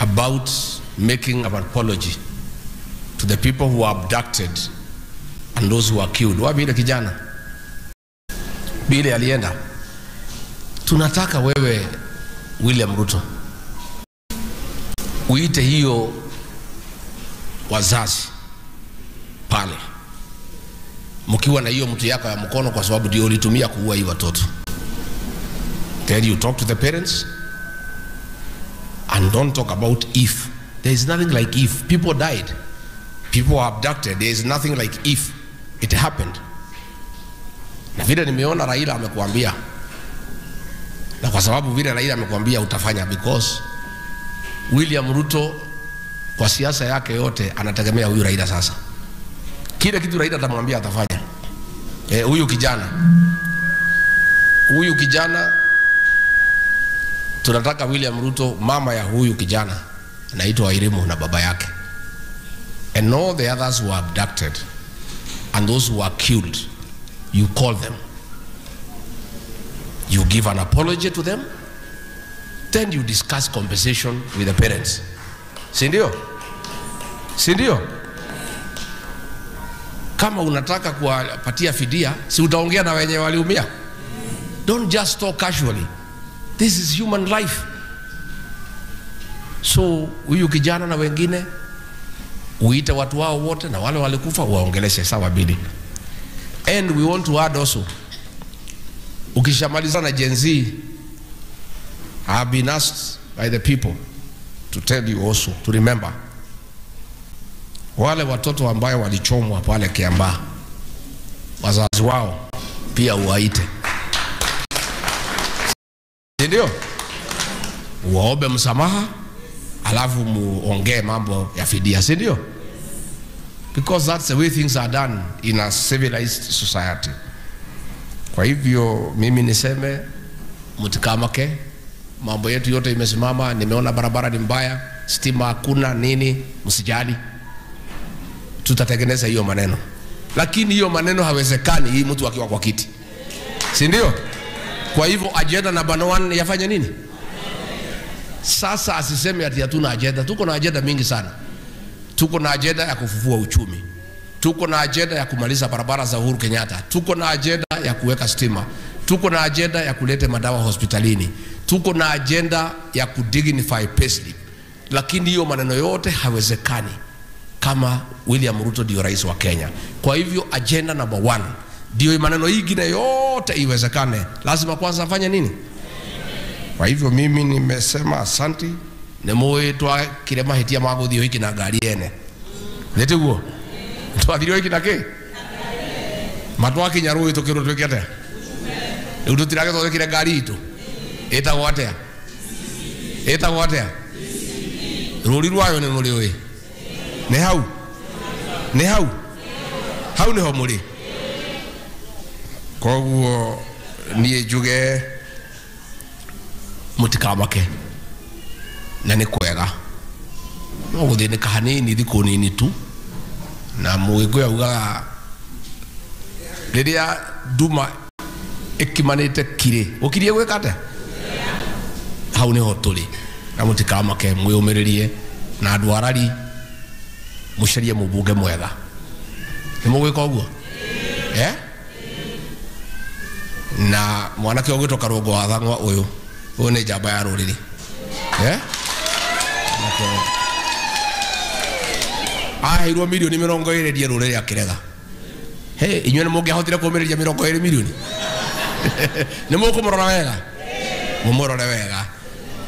about making an apology to the people who are abducted and those who are killed. Wapi ile kijana? Bile alienda. Tunataka wewe William Ruto uite hiyo wazazi pale, mkiwa na hiyo mtu yako ya mkono, kwa sababu ndio ulitumia kuua hiyo watoto. Then you talk to the parents and don't talk about if. There is nothing like if. People died, people were abducted. There is nothing like if it happened. Na vile nimeona Raila amekuambia, na kwa sababu vile Raila amekuambia utafanya, because William Ruto kwa siasa yake yote anategemea huyu Raila. Sasa kile kitu Raila atamwambia atafanya. Huyu kijana tunataka William Ruto, mama ya huyu kijana anaitwa Wairimu na baba yake, and all the others who are abducted and those who are killed, you call them, you give an apology to them, then you discuss compensation with the parents. Sindio? Kama unataka kuwapatia fidia, si utaongea na wenye waliumia? Don't just talk casually. This is human life. So huyu kijana na wengine uite watu wao wote, na wale walikufa waongeleshe sawa bili. And we want to add also, ukishamaliza na Gen Z, I have been asked by the people to tell you also to remember wale watoto ambao walichomwa pale Kiambaa, wazazi wao pia uwaite. Ndio waombe msamaha, alafu muongee mambo ya fidia, si ndio? Because that's the way things are done in a civilized society. Kwa hivyo mimi niseme mtikamake, mambo yetu yote imesimama. Nimeona barabara ni mbaya, stima hakuna nini, msijali, tutatengeneza hiyo maneno. Lakini hiyo maneno hawezekani hii mtu akiwa kwa kiti, si ndio? Kwa hivyo agenda number 1 yafanye nini? Sasa asiseme ati hatuna agenda. Tuko na agenda mingi sana. Tuko na agenda ya kufufua uchumi, tuko na agenda ya kumaliza barabara za Uhuru Kenyatta, tuko na agenda ya kuweka stima, tuko na agenda ya kuleta madawa hospitalini, tuko na agenda ya kudignify payslip. Lakini hiyo maneno yote hawezekani kama William Ruto ndio rais wa Kenya. Kwa hivyo agenda number 1 ndio maneno hingine yote iwezekane, lazima kwanza afanye nini? Kwa hivyo mimi nimesema asanti. Nemoetwa kirema hitia maguthio hiki na ngari ene. Neteguo twathirio hiki na ki matwa kinyaru itu kiru twekete udu tirage tole kire ngari itu etagwo atia ruri rwayo ni muri we ne hau niho muri. Koguo niye juge mutikamake na ni kwega no guthĩnĩka hanini thikũ nini tu, na Mũgĩkũyũ augaga rĩrĩa nduma ĩkimanĩte kire ũkirie gwĩka atĩa, hau nĩho tũrĩ. Na mũtikamake, mwĩyũmĩrĩrie, na andũ arari mũcarie mũmbunge mwega. Nĩ mũgwĩka ũguo? Na mwanake ũgĩtwo Karũngũ wa Thang'wa ũyũ nĩ njamba ya rũrĩrĩ. Aheirwo milioni 20 die rũrĩrĩ akĩrega. Inyuĩ nĩ mũngĩahotire kũmĩrĩria 20 milioni? Nĩ mũkũmũrora wega? Mũmũrore wega,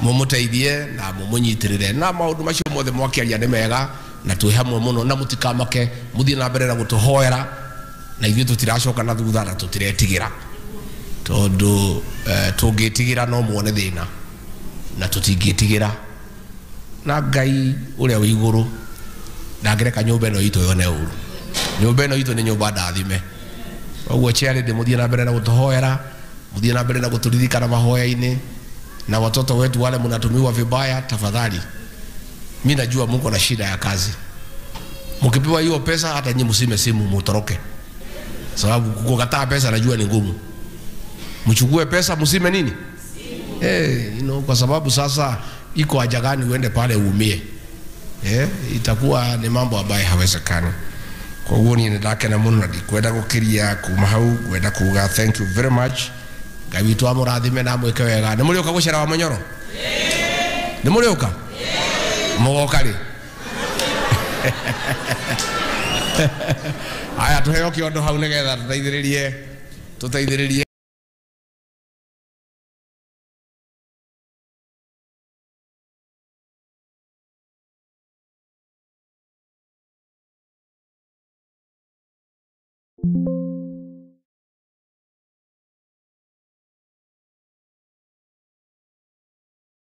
mũmũteithie na mũmũnyitĩrĩre, na maũndũ macio mothe mwakĩaria nĩ mega, na twĩ hamwe mũno. Na mũtikamake, mũthiĩ na mbere na gũtũhoera, na ithuĩ tũtiracoka na thutha na tũtiretigĩra, tondũ tũngĩtigĩra no muone thĩna, na tũtingĩtigĩra. Na Ngai ũrĩa wĩ igũrũ ndangĩreka nyũmba ĩno itũ yone ũru. Nyũmba ĩno itũ nĩ nyũmba ndathime. Ũguo ciarĩ mũthiĩ na mbere na gũtũhoera, mũthiĩ na mbere na gũtũririkana mahoya-inĩ, na watoto wetu wale mnatumiwa vibaya, tafadhali. Mimi najua mko na shida ya kazi. Mkipewa hiyo pesa hata nyinyi msime simu mutoroke. Sababu kukataa pesa najua ni ngumu. Mchukue pesa msime nini? Kwa sababu sasa iko haja gani uende pale uumie? Itakuwa ni mambo ambayo hawezekani. Kwa hiyo ni ndakena muno na ndikwenda gukiria kuma hau, kwenda kuga thank you very much. Ngai witu amurathime na mweke wega. Nĩ mũrĩũka gũcera wa Munyoro? Nĩ mũrĩũka? Mũgoka rĩ? Aya tuheo kĩondo hau nĩgetha tũteithĩrĩrie